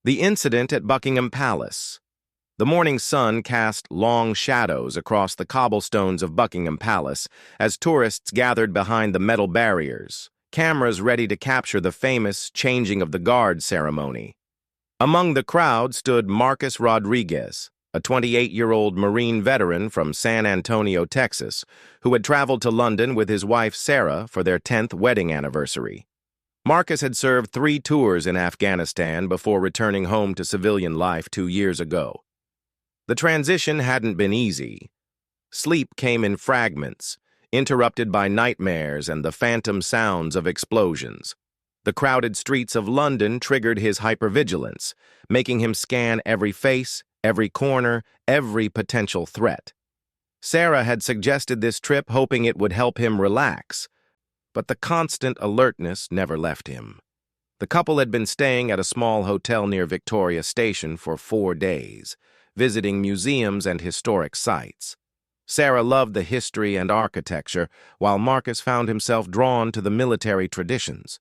The incident at Buckingham Palace. The morning sun cast long shadows across the cobblestones of Buckingham Palace as tourists gathered behind the metal barriers, cameras ready to capture the famous changing of the guard ceremony. Among the crowd stood Marcus Rodriguez, a 28-year-old Marine veteran from San Antonio, Texas, who had traveled to London with his wife Sarah for their 10th wedding anniversary. Marcus had served 3 tours in Afghanistan before returning home to civilian life 2 years ago. The transition hadn't been easy. Sleep came in fragments, interrupted by nightmares and the phantom sounds of explosions. The crowded streets of London triggered his hypervigilance, making him scan every face, every corner, every potential threat. Sarah had suggested this trip hoping it would help him relax, but the constant alertness never left him. The couple had been staying at a small hotel near Victoria Station for 4 days, visiting museums and historic sites. Sarah loved the history and architecture, while Marcus found himself drawn to the military traditions.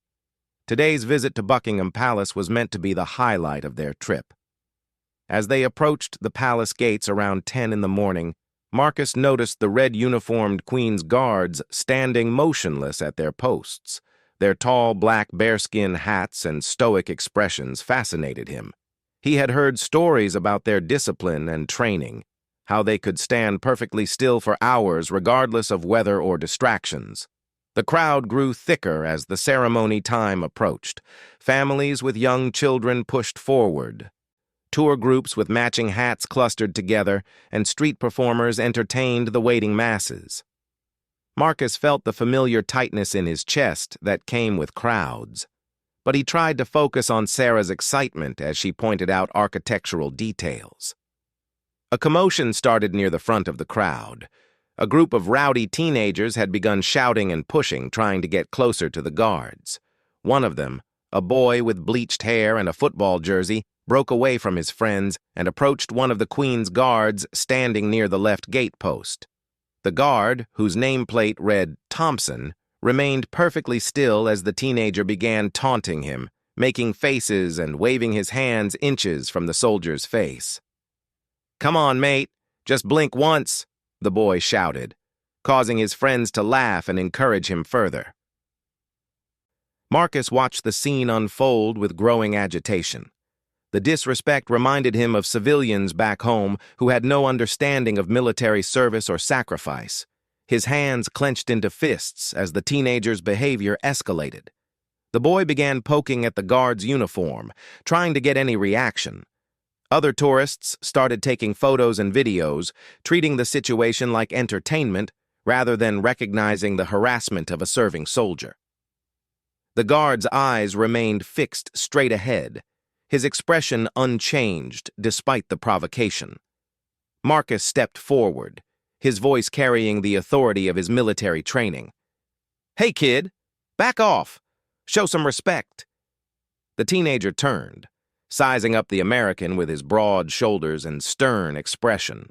Today's visit to Buckingham Palace was meant to be the highlight of their trip. As they approached the palace gates around 10 in the morning, Marcus noticed the red-uniformed Queen's guards standing motionless at their posts. Their tall black bearskin hats and stoic expressions fascinated him. He had heard stories about their discipline and training, how they could stand perfectly still for hours regardless of weather or distractions. The crowd grew thicker as the ceremony time approached. Families with young children pushed forward. Tour groups with matching hats clustered together, and street performers entertained the waiting masses. Marcus felt the familiar tightness in his chest that came with crowds, but he tried to focus on Sarah's excitement as she pointed out architectural details. A commotion started near the front of the crowd. A group of rowdy teenagers had begun shouting and pushing, trying to get closer to the guards. One of them, a boy with bleached hair and a football jersey, broke away from his friends and approached one of the Queen's guards standing near the left gate post. The guard, whose nameplate read Thompson, remained perfectly still as the teenager began taunting him, making faces and waving his hands inches from the soldier's face. "Come on, mate, just blink once," the boy shouted, causing his friends to laugh and encourage him further. Marcus watched the scene unfold with growing agitation. The disrespect reminded him of civilians back home who had no understanding of military service or sacrifice. His hands clenched into fists as the teenager's behavior escalated. The boy began poking at the guard's uniform, trying to get any reaction. Other tourists started taking photos and videos, treating the situation like entertainment rather than recognizing the harassment of a serving soldier. The guard's eyes remained fixed straight ahead, his expression unchanged despite the provocation. Marcus stepped forward, his voice carrying the authority of his military training. "Hey, kid, back off. Show some respect." The teenager turned, sizing up the American with his broad shoulders and stern expression.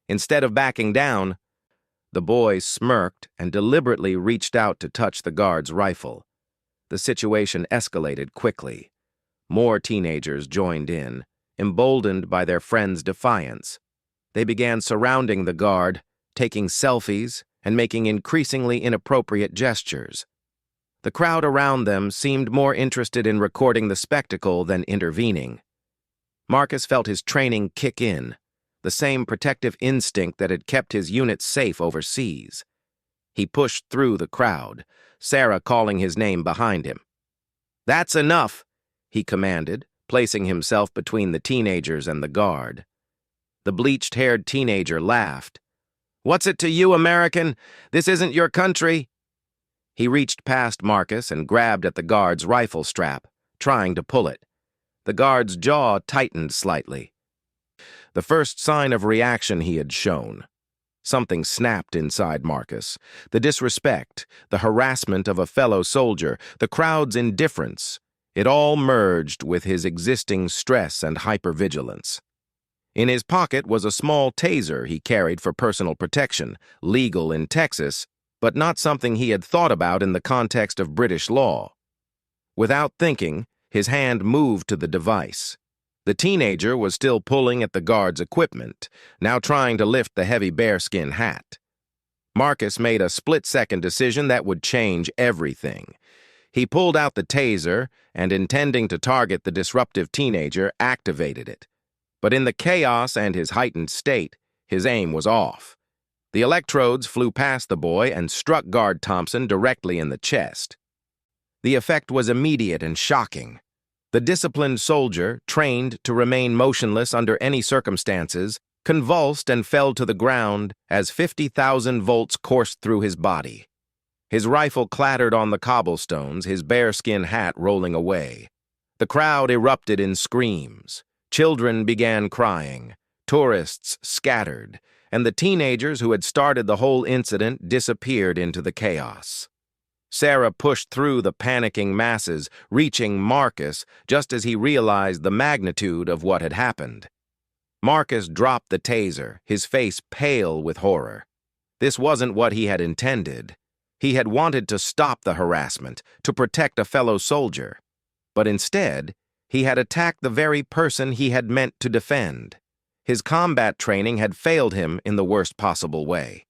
Instead of backing down, the boy smirked and deliberately reached out to touch the guard's rifle. The situation escalated quickly. More teenagers joined in, emboldened by their friend's defiance. They began surrounding the guard, taking selfies and making increasingly inappropriate gestures. The crowd around them seemed more interested in recording the spectacle than intervening. Marcus felt his training kick in, the same protective instinct that had kept his unit safe overseas. He pushed through the crowd, Sarah calling his name behind him. "That's enough," he commanded, placing himself between the teenagers and the guard. The bleached-haired teenager laughed. "What's it to you, American? This isn't your country." He reached past Marcus and grabbed at the guard's rifle strap, trying to pull it. The guard's jaw tightened slightly. The first sign of reaction he had shown. Something snapped inside Marcus. The disrespect, the harassment of a fellow soldier, the crowd's indifference. It all merged with his existing stress and hypervigilance. In his pocket was a small taser he carried for personal protection, legal in Texas, but not something he had thought about in the context of British law. Without thinking, His hand moved to the device. The teenager was still pulling at the guard's equipment, now trying to lift the heavy bearskin hat. Marcus made a split-second decision that would change everything. He pulled out the taser and, intending to target the disruptive teenager, activated it. But in the chaos and his heightened state, his aim was off. The electrodes flew past the boy and struck Guard Thompson directly in the chest. The effect was immediate and shocking. The disciplined soldier, trained to remain motionless under any circumstances, convulsed and fell to the ground as 50,000 volts coursed through his body. His rifle clattered on the cobblestones, his bearskin hat rolling away. The crowd erupted in screams. Children began crying. Tourists scattered, and the teenagers who had started the whole incident disappeared into the chaos. Sarah pushed through the panicking masses, reaching Marcus just as he realized the magnitude of what had happened. Marcus dropped the taser, his face pale with horror. This wasn't what he had intended. He had wanted to stop the harassment, to protect a fellow soldier. But instead, he had attacked the very person he had meant to defend. His combat training had failed him in the worst possible way.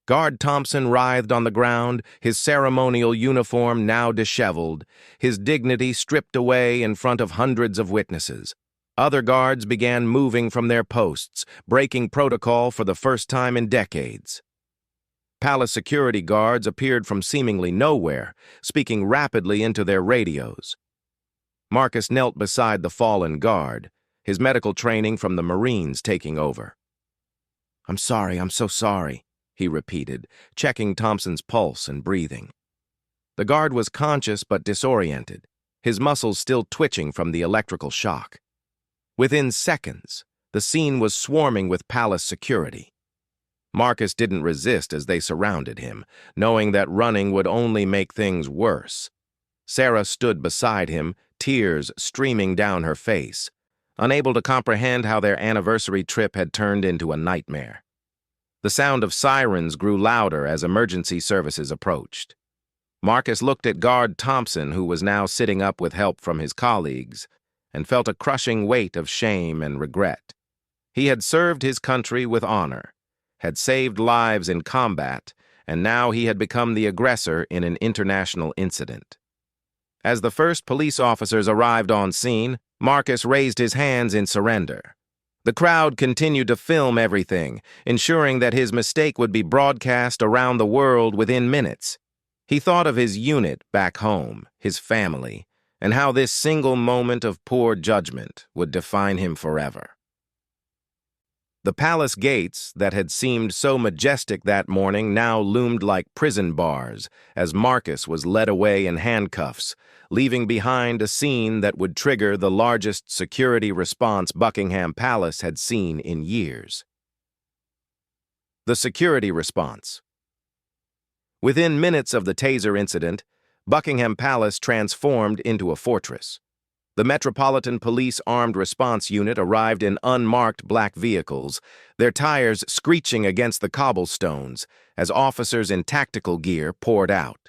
Guard Thompson writhed on the ground, his ceremonial uniform now disheveled, his dignity stripped away in front of hundreds of witnesses. Other guards began moving from their posts, breaking protocol for the first time in decades. Palace security guards appeared from seemingly nowhere, speaking rapidly into their radios. Marcus knelt beside the fallen guard, his medical training from the Marines taking over. I'm so sorry, he repeated, checking Thompson's pulse and breathing. The guard was conscious but disoriented, his muscles still twitching from the electrical shock. Within seconds, the scene was swarming with palace security. Marcus didn't resist as they surrounded him, knowing that running would only make things worse. Sarah stood beside him, tears streaming down her face, unable to comprehend how their anniversary trip had turned into a nightmare. The sound of sirens grew louder as emergency services approached. Marcus looked at Guard Thompson, who was now sitting up with help from his colleagues, and felt a crushing weight of shame and regret. He had served his country with honor, had saved lives in combat, and now he had become the aggressor in an international incident. As the first police officers arrived on scene, Marcus raised his hands in surrender. The crowd continued to film everything, ensuring that his mistake would be broadcast around the world within minutes. He thought of his unit back home, his family, and how this single moment of poor judgment would define him forever. The palace gates that had seemed so majestic that morning now loomed like prison bars as Marcus was led away in handcuffs, leaving behind a scene that would trigger the largest security response Buckingham Palace had seen in years. The security response. Within minutes of the taser incident, Buckingham Palace transformed into a fortress. The Metropolitan Police Armed Response Unit arrived in unmarked black vehicles, their tires screeching against the cobblestones as officers in tactical gear poured out.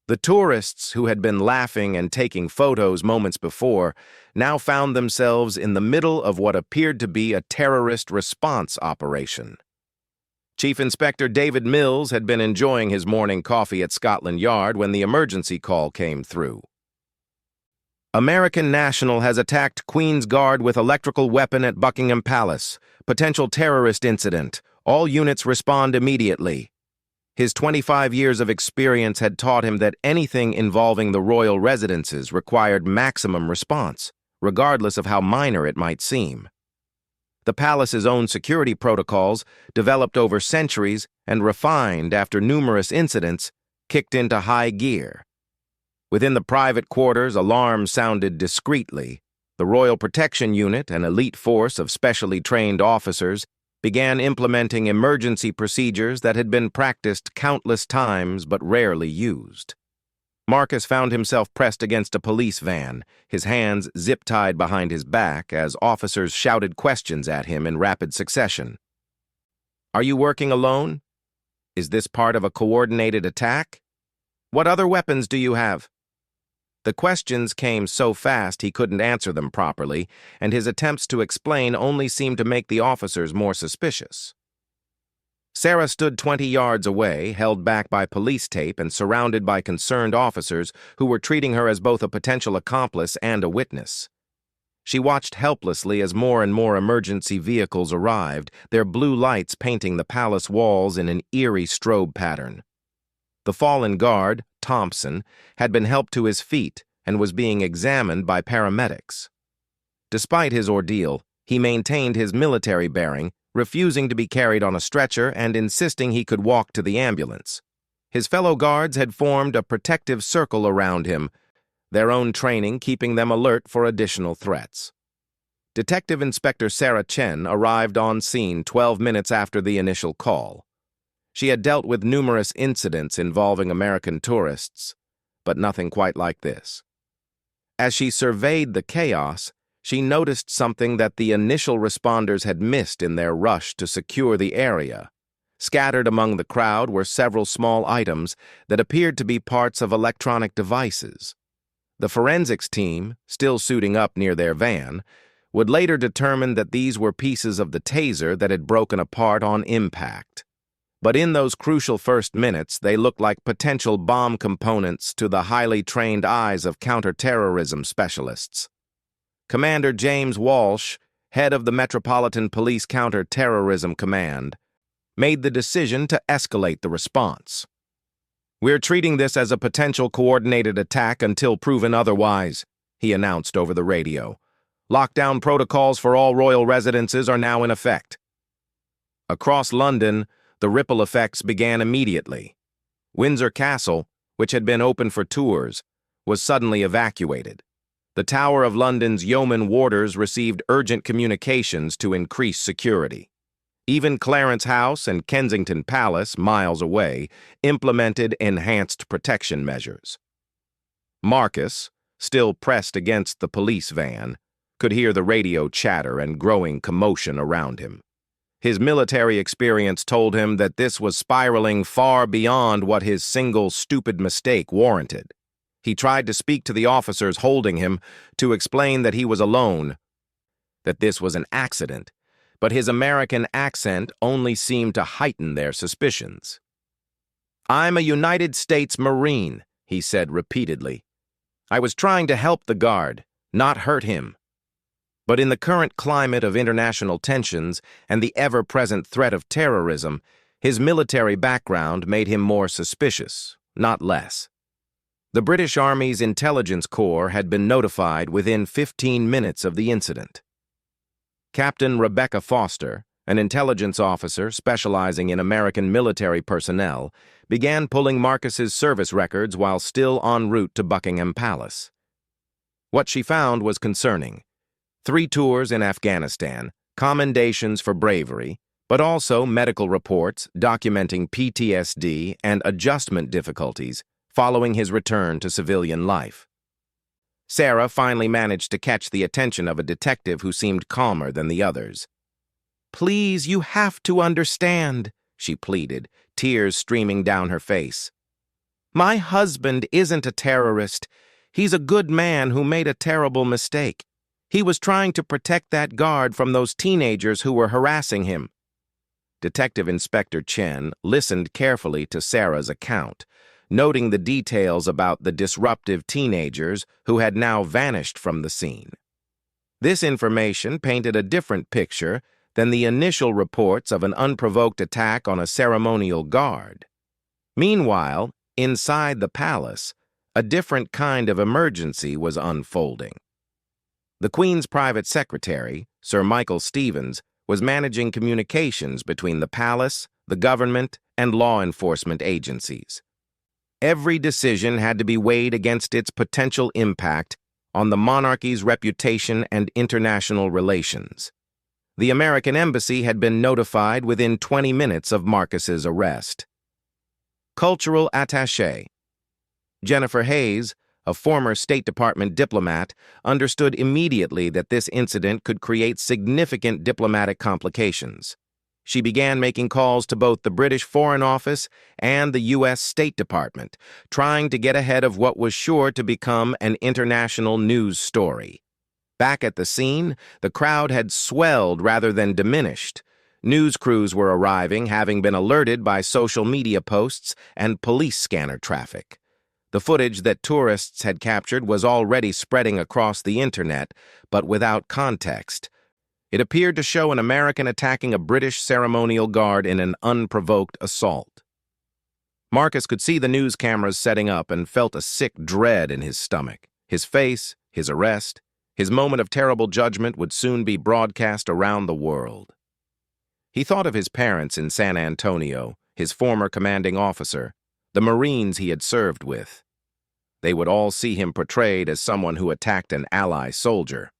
The tourists who had been laughing and taking photos moments before now found themselves in the middle of what appeared to be a terrorist response operation. Chief Inspector David Mills had been enjoying his morning coffee at Scotland Yard when the emergency call came through. American national has attacked Queen's Guard with electrical weapon at Buckingham Palace. Potential terrorist incident. All units respond immediately. His 25 years of experience had taught him that anything involving the royal residences required maximum response, regardless of how minor it might seem. The palace's own security protocols, developed over centuries and refined after numerous incidents, kicked into high gear. Within the private quarters, alarms sounded discreetly. The Royal Protection Unit, an elite force of specially trained officers, began implementing emergency procedures that had been practiced countless times but rarely used. Marcus found himself pressed against a police van, his hands zip-tied behind his back as officers shouted questions at him in rapid succession. Are you working alone? Is this part of a coordinated attack? What other weapons do you have? The questions came so fast he couldn't answer them properly, and his attempts to explain only seemed to make the officers more suspicious. Sarah stood 20 yards away, held back by police tape and surrounded by concerned officers who were treating her as both a potential accomplice and a witness. She watched helplessly as more and more emergency vehicles arrived, their blue lights painting the palace walls in an eerie strobe pattern. The fallen guard, Thompson, had been helped to his feet and was being examined by paramedics. Despite his ordeal, he maintained his military bearing, refusing to be carried on a stretcher and insisting he could walk to the ambulance. His fellow guards had formed a protective circle around him, their own training keeping them alert for additional threats. Detective Inspector Sarah Chen arrived on scene 12 minutes after the initial call. She had dealt with numerous incidents involving American tourists, but nothing quite like this. As she surveyed the chaos, she noticed something that the initial responders had missed in their rush to secure the area. Scattered among the crowd were several small items that appeared to be parts of electronic devices. The forensics team, still suiting up near their van, would later determine that these were pieces of the taser that had broken apart on impact. But in those crucial first minutes, they looked like potential bomb components to the highly trained eyes of counterterrorism specialists. Commander James Walsh, head of the Metropolitan Police Counter-Terrorism Command, made the decision to escalate the response. "We're treating this as a potential coordinated attack until proven otherwise," he announced over the radio. "Lockdown protocols for all royal residences are now in effect." Across London, the ripple effects began immediately. Windsor Castle, which had been open for tours, was suddenly evacuated. The Tower of London's yeoman warders received urgent communications to increase security. Even Clarence House and Kensington Palace, miles away, implemented enhanced protection measures. Marcus, still pressed against the police van, could hear the radio chatter and growing commotion around him. His military experience told him that this was spiraling far beyond what his single stupid mistake warranted. He tried to speak to the officers holding him to explain that he was alone, that this was an accident, but his American accent only seemed to heighten their suspicions. "I'm a United States Marine," he said repeatedly. "I was trying to help the guard, not hurt him." But in the current climate of international tensions and the ever-present threat of terrorism, his military background made him more suspicious, not less. The British Army's Intelligence Corps had been notified within 15 minutes of the incident. Captain Rebecca Foster, an intelligence officer specializing in American military personnel, began pulling Marcus's service records while still en route to Buckingham Palace. What she found was concerning. 3 tours in Afghanistan, commendations for bravery, but also medical reports documenting PTSD and adjustment difficulties following his return to civilian life. Sarah finally managed to catch the attention of a detective who seemed calmer than the others. "Please, you have to understand," she pleaded, tears streaming down her face. "My husband isn't a terrorist. He's a good man who made a terrible mistake. He was trying to protect that guard from those teenagers who were harassing him." Detective Inspector Chen listened carefully to Sarah's account, noting the details about the disruptive teenagers who had now vanished from the scene. This information painted a different picture than the initial reports of an unprovoked attack on a ceremonial guard. Meanwhile, inside the palace, a different kind of emergency was unfolding. The Queen's private secretary, Sir Michael Stevens, was managing communications between the palace, the government, and law enforcement agencies. Every decision had to be weighed against its potential impact on the monarchy's reputation and international relations. The American embassy had been notified within 20 minutes of Marcus's arrest. Cultural attaché Jennifer Hayes, a former State Department diplomat, understood immediately that this incident could create significant diplomatic complications. She began making calls to both the British Foreign Office and the U.S. State Department, trying to get ahead of what was sure to become an international news story. Back at the scene, the crowd had swelled rather than diminished. News crews were arriving, having been alerted by social media posts and police scanner traffic. The footage that tourists had captured was already spreading across the internet, but without context. It appeared to show an American attacking a British ceremonial guard in an unprovoked assault. Marcus could see the news cameras setting up and felt a sick dread in his stomach. His face, his arrest, his moment of terrible judgment would soon be broadcast around the world. He thought of his parents in San Antonio, his former commanding officer, the Marines he had served with. They would all see him portrayed as someone who attacked an ally soldier.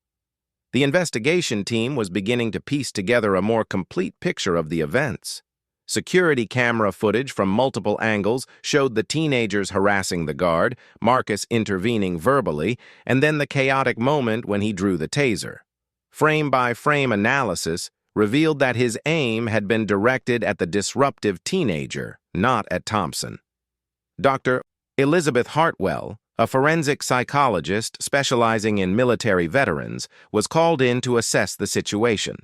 The investigation team was beginning to piece together a more complete picture of the events. Security camera footage from multiple angles showed the teenagers harassing the guard, Marcus intervening verbally, and then the chaotic moment when he drew the taser. Frame-by-frame analysis revealed that his aim had been directed at the disruptive teenager, not at Thompson. Dr. Elizabeth Hartwell, a forensic psychologist specializing in military veterans, was called in to assess the situation.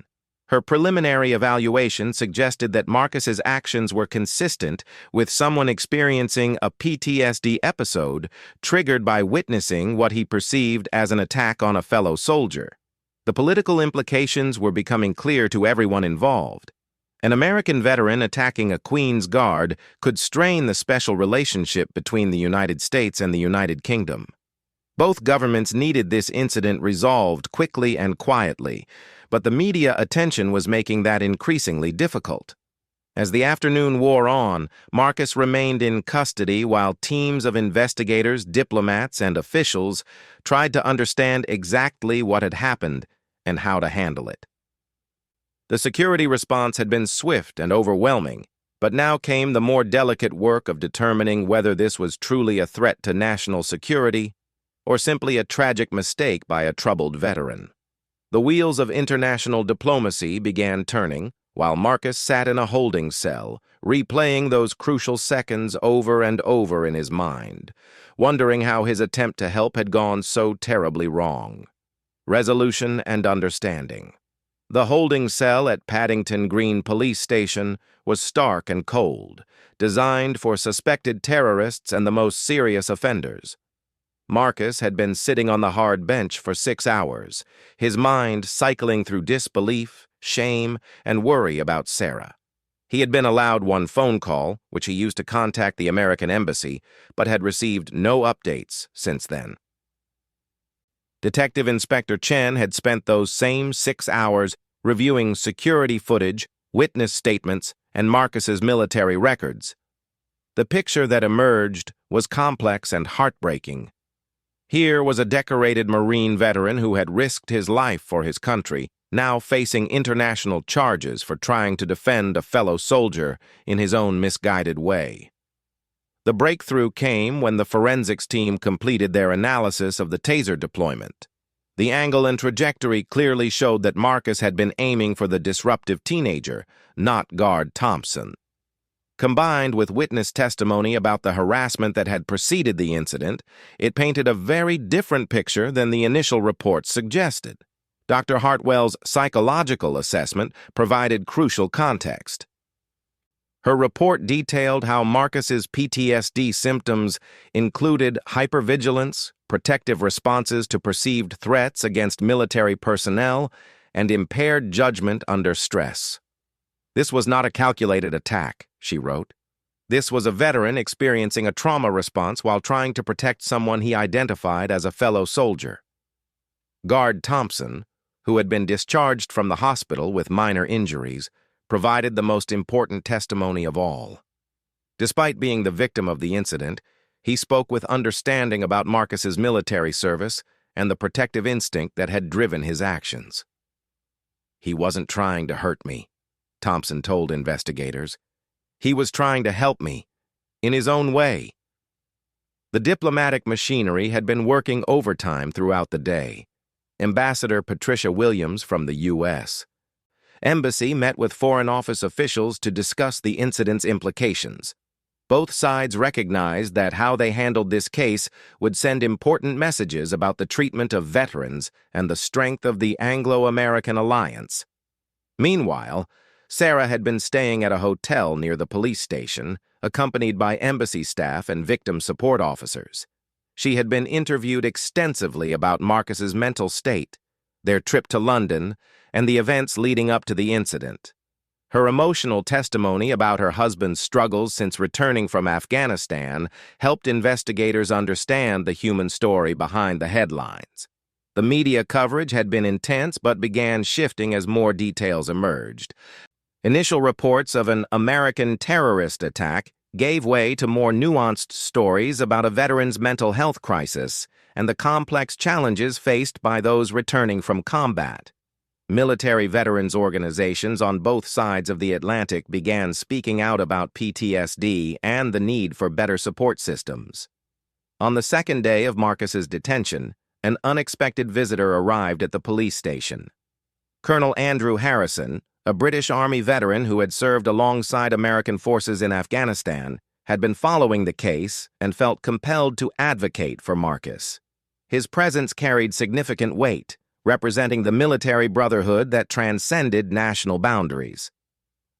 Her preliminary evaluation suggested that Marcus's actions were consistent with someone experiencing a PTSD episode triggered by witnessing what he perceived as an attack on a fellow soldier. The political implications were becoming clear to everyone involved. An American veteran attacking a Queen's Guard could strain the special relationship between the United States and the United Kingdom. Both governments needed this incident resolved quickly and quietly, but the media attention was making that increasingly difficult. As the afternoon wore on, Marcus remained in custody while teams of investigators, diplomats, and officials tried to understand exactly what had happened and how to handle it. The security response had been swift and overwhelming, but now came the more delicate work of determining whether this was truly a threat to national security or simply a tragic mistake by a troubled veteran. The wheels of international diplomacy began turning, while Marcus sat in a holding cell, replaying those crucial seconds over and over in his mind, wondering how his attempt to help had gone so terribly wrong. Resolution and understanding. The holding cell at Paddington Green Police Station was stark and cold, designed for suspected terrorists and the most serious offenders. Marcus had been sitting on the hard bench for 6 hours, his mind cycling through disbelief, shame, and worry about Sarah. He had been allowed one phone call, which he used to contact the American embassy, but had received no updates since then. Detective Inspector Chen had spent those same 6 hours reviewing security footage, witness statements, and Marcus's military records. The picture that emerged was complex and heartbreaking. Here was a decorated Marine veteran who had risked his life for his country, now facing international charges for trying to defend a fellow soldier in his own misguided way. The breakthrough came when the forensics team completed their analysis of the taser deployment. The angle and trajectory clearly showed that Marcus had been aiming for the disruptive teenager, not Guard Thompson. Combined with witness testimony about the harassment that had preceded the incident, it painted a very different picture than the initial reports suggested. Dr. Hartwell's psychological assessment provided crucial context. Her report detailed how Marcus's PTSD symptoms included hypervigilance, protective responses to perceived threats against military personnel, and impaired judgment under stress. This was not a calculated attack, she wrote. This was a veteran experiencing a trauma response while trying to protect someone he identified as a fellow soldier. Guard Thompson, who had been discharged from the hospital with minor injuries, provided the most important testimony of all. Despite being the victim of the incident, he spoke with understanding about Marcus's military service and the protective instinct that had driven his actions. He wasn't trying to hurt me, Thompson told investigators. He was trying to help me, in his own way. The diplomatic machinery had been working overtime throughout the day. Ambassador Patricia Williams from the U.S., Embassy met with Foreign Office officials to discuss the incident's implications. Both sides recognized that how they handled this case would send important messages about the treatment of veterans and the strength of the Anglo-American alliance. Meanwhile, Sarah had been staying at a hotel near the police station, accompanied by embassy staff and victim support officers. She had been interviewed extensively about Marcus's mental state, their trip to London, and the events leading up to the incident. Her emotional testimony about her husband's struggles since returning from Afghanistan helped investigators understand the human story behind the headlines. The media coverage had been intense but began shifting as more details emerged. Initial reports of an American terrorist attack gave way to more nuanced stories about a veteran's mental health crisis and the complex challenges faced by those returning from combat. Military veterans organizations on both sides of the Atlantic began speaking out about PTSD and the need for better support systems. On the second day of Marcus's detention, an unexpected visitor arrived at the police station. Colonel Andrew Harrison, a British Army veteran who had served alongside American forces in Afghanistan, had been following the case and felt compelled to advocate for Marcus. His presence carried significant weight, representing the military brotherhood that transcended national boundaries.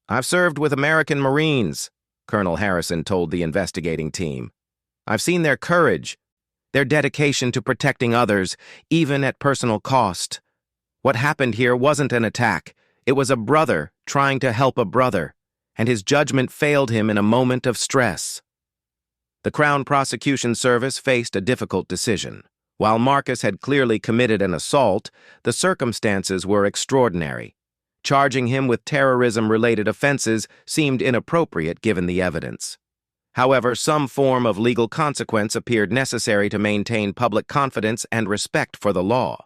"I've served with American Marines," Colonel Harrison told the investigating team. "I've seen their courage, their dedication to protecting others, even at personal cost. What happened here wasn't an attack. It was a brother trying to help a brother, and his judgment failed him in a moment of stress." The Crown Prosecution Service faced a difficult decision. While Marcus had clearly committed an assault, the circumstances were extraordinary. Charging him with terrorism-related offenses seemed inappropriate given the evidence. However, some form of legal consequence appeared necessary to maintain public confidence and respect for the law.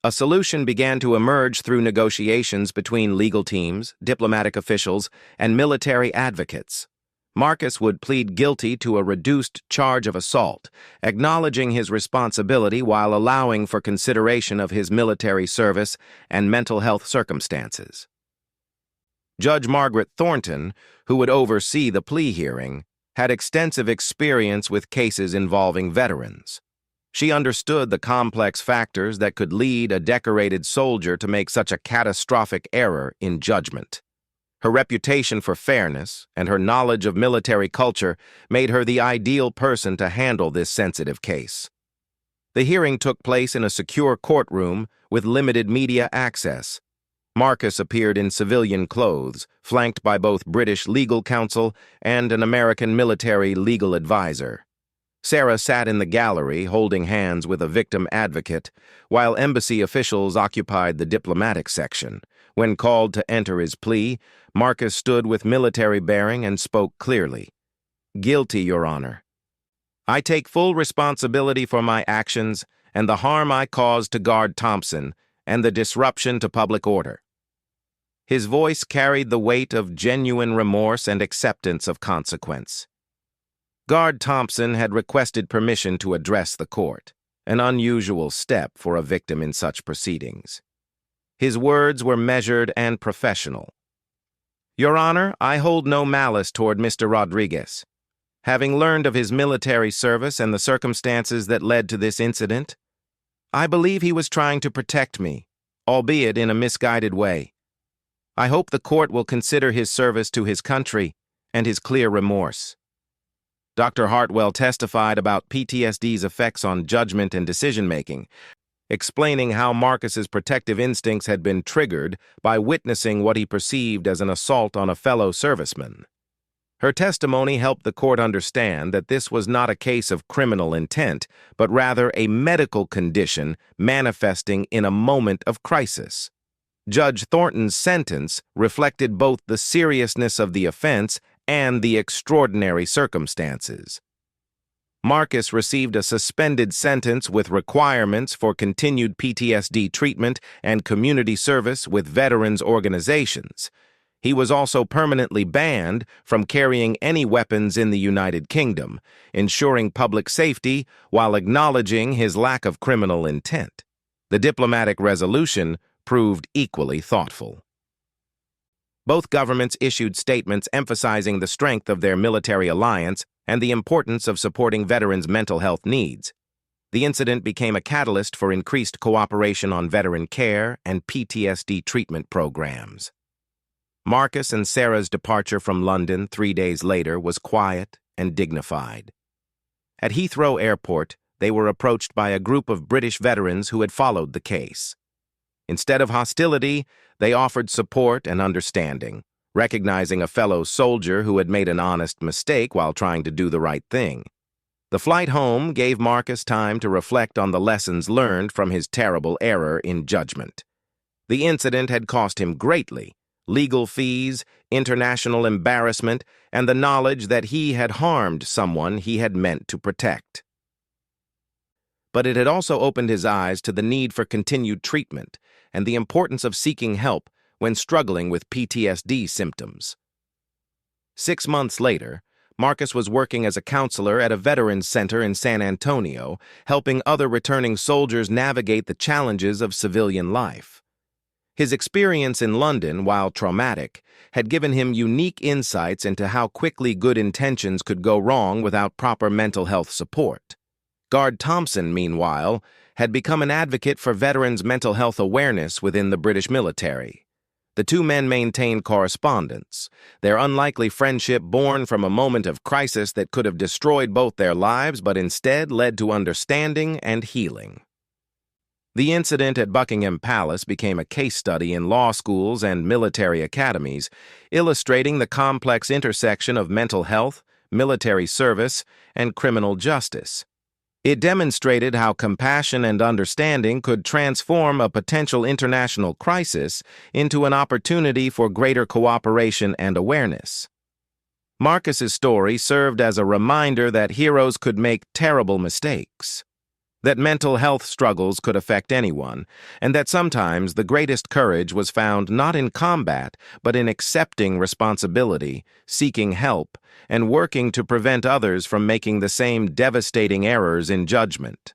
A solution began to emerge through negotiations between legal teams, diplomatic officials, and military advocates. Marcus would plead guilty to a reduced charge of assault, acknowledging his responsibility while allowing for consideration of his military service and mental health circumstances. Judge Margaret Thornton, who would oversee the plea hearing, had extensive experience with cases involving veterans. She understood the complex factors that could lead a decorated soldier to make such a catastrophic error in judgment. Her reputation for fairness and her knowledge of military culture made her the ideal person to handle this sensitive case. The hearing took place in a secure courtroom with limited media access. Marcus appeared in civilian clothes, flanked by both British legal counsel and an American military legal advisor. Sarah sat in the gallery holding hands with a victim advocate, while embassy officials occupied the diplomatic section. When called to enter his plea, Marcus stood with military bearing and spoke clearly. "Guilty, Your Honor. I take full responsibility for my actions and the harm I caused to Guard Thompson and the disruption to public order." His voice carried the weight of genuine remorse and acceptance of consequence. Guard Thompson had requested permission to address the court, an unusual step for a victim in such proceedings. His words were measured and professional. "Your Honor, I hold no malice toward Mr. Rodriguez. Having learned of his military service and the circumstances that led to this incident, I believe he was trying to protect me, albeit in a misguided way. I hope the court will consider his service to his country and his clear remorse." Dr. Hartwell testified about PTSD's effects on judgment and decision-making, explaining how Marcus's protective instincts had been triggered by witnessing what he perceived as an assault on a fellow serviceman. Her testimony helped the court understand that this was not a case of criminal intent, but rather a medical condition manifesting in a moment of crisis. Judge Thornton's sentence reflected both the seriousness of the offense and the extraordinary circumstances. Marcus received a suspended sentence with requirements for continued PTSD treatment and community service with veterans organizations. He was also permanently banned from carrying any weapons in the United Kingdom, ensuring public safety while acknowledging his lack of criminal intent. The diplomatic resolution proved equally thoughtful. Both governments issued statements emphasizing the strength of their military alliance and the importance of supporting veterans' mental health needs. The incident became a catalyst for increased cooperation on veteran care and PTSD treatment programs. Marcus and Sarah's departure from London 3 days later was quiet and dignified. At Heathrow Airport, they were approached by a group of British veterans who had followed the case. Instead of hostility, they offered support and understanding, recognizing a fellow soldier who had made an honest mistake while trying to do the right thing. The flight home gave Marcus time to reflect on the lessons learned from his terrible error in judgment. The incident had cost him greatly: legal fees, international embarrassment, and the knowledge that he had harmed someone he had meant to protect. But it had also opened his eyes to the need for continued treatment and the importance of seeking help when struggling with PTSD symptoms. 6 months later, Marcus was working as a counselor at a veterans center in San Antonio, helping other returning soldiers navigate the challenges of civilian life. His experience in London, while traumatic, had given him unique insights into how quickly good intentions could go wrong without proper mental health support. Guard Thompson, meanwhile, had become an advocate for veterans' mental health awareness within the British military. The two men maintained correspondence, their unlikely friendship born from a moment of crisis that could have destroyed both their lives but instead led to understanding and healing. The incident at Buckingham Palace became a case study in law schools and military academies, illustrating the complex intersection of mental health, military service, and criminal justice. It demonstrated how compassion and understanding could transform a potential international crisis into an opportunity for greater cooperation and awareness. Marcus's story served as a reminder that heroes could make terrible mistakes, that mental health struggles could affect anyone, and that sometimes the greatest courage was found not in combat, but in accepting responsibility, seeking help, and working to prevent others from making the same devastating errors in judgment.